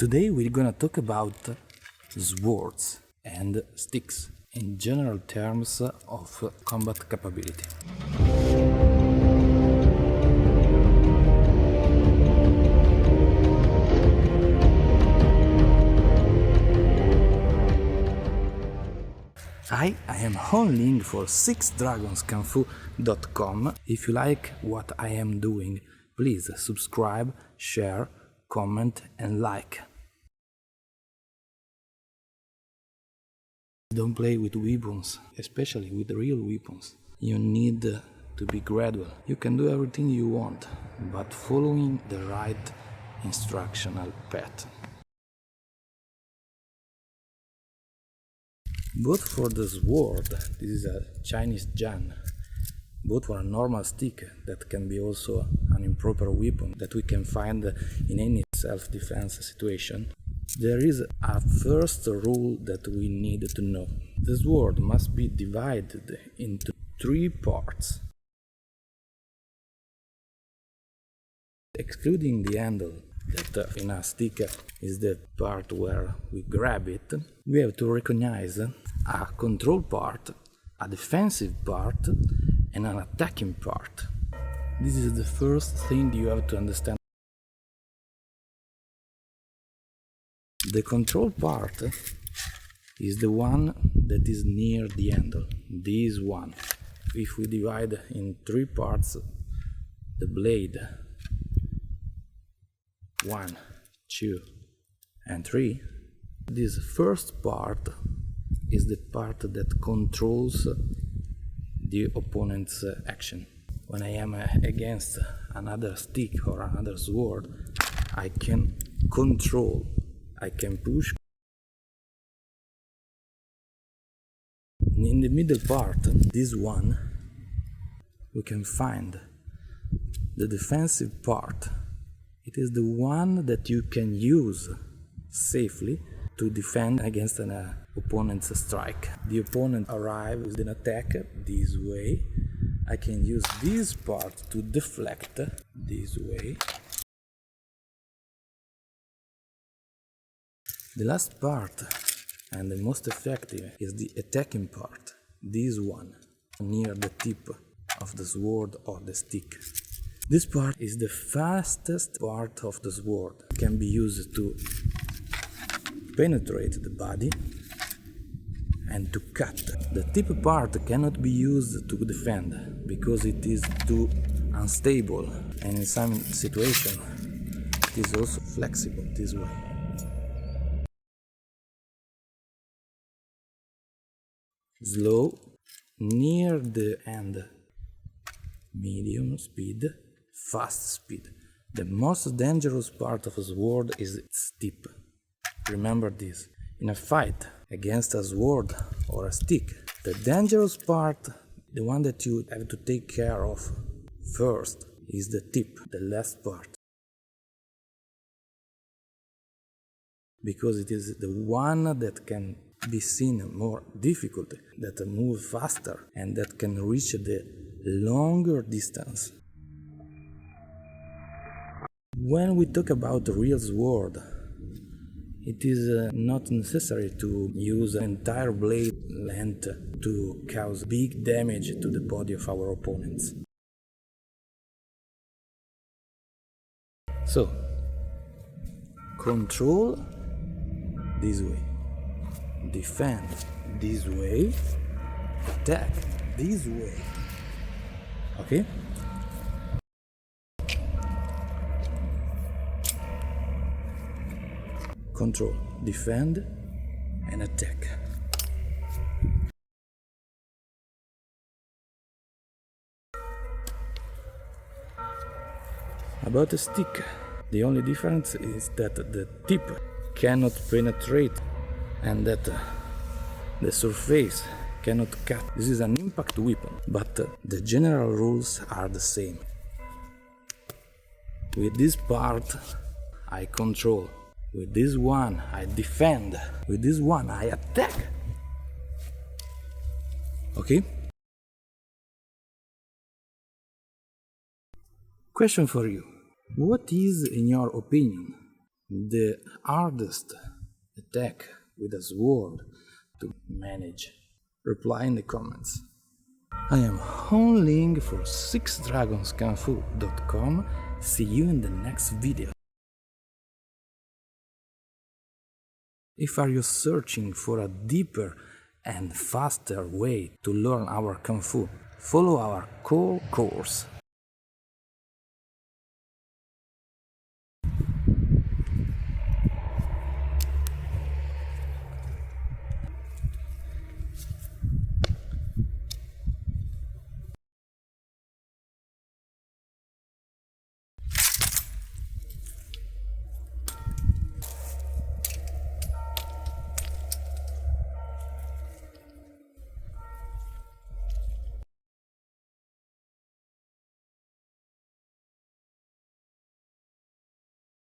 Today we're gonna talk about swords and sticks in general terms of combat capability. I am Honling for sixdragonskungfu.com. If you like what I am doing, please subscribe, share, comment and like. Don't play with weapons, especially with real weapons. You need to be gradual. You can do everything you want, but following the right instructional path. Both for the sword, this is a Chinese Jian, both for a normal stick that can be also an improper weapon that we can find in any self-defense situation, there is a first rule that we need to know. The sword must be divided into 3 parts. Excluding the handle, that in a stick is the part where we grab it, we have to recognize a control part, a defensive part and an attacking part. This is the first thing you have to understand. The control part is the one that is near the handle, this one. If we divide in 3 parts the blade, 1, 2 and 3, this first part is the part that controls the opponent's action. When I am against another stick or another sword, I can control, I can push. In the middle part, this one, we can find the defensive part. It is the one that you can use safely to defend against an opponent's strike. The opponent arrives with an attack this way. I can use this part to deflect this way. The last part and the most effective is the attacking part, this one, near the tip of the sword or the stick. This part is the fastest part of the sword. It can be used to penetrate the body and to cut. The tip part cannot be used to defend because it is too unstable, and in some situations it is also flexible this way. Slow, near the end, medium speed, fast speed. The most dangerous part of a sword is its tip. Remember this. In a fight against a sword or a stick, the dangerous part, the one that you have to take care of first, is the tip, the last part. Because it is the one that can be seen more difficult, that move faster and that can reach the longer distance. When we talk about a real sword, it is not necessary to use an entire blade length to cause big damage to the body of our opponents. So, control this way, defend this way, attack this way. Okay? Control, defend and attack. About a stick, the only difference is that the tip cannot penetrate and that the surface cannot cut. This is an impact weapon, but the general rules are the same. With this part, I control. With this one, I defend. With this one, I attack. Okay? Question for you. What is, in your opinion, the hardest attack with a sword to manage? Reply in the comments. I am Honling for 6dragonscanfu.com. See you in the next video. If are you searching for a deeper and faster way to learn our Kung Fu, follow our core course.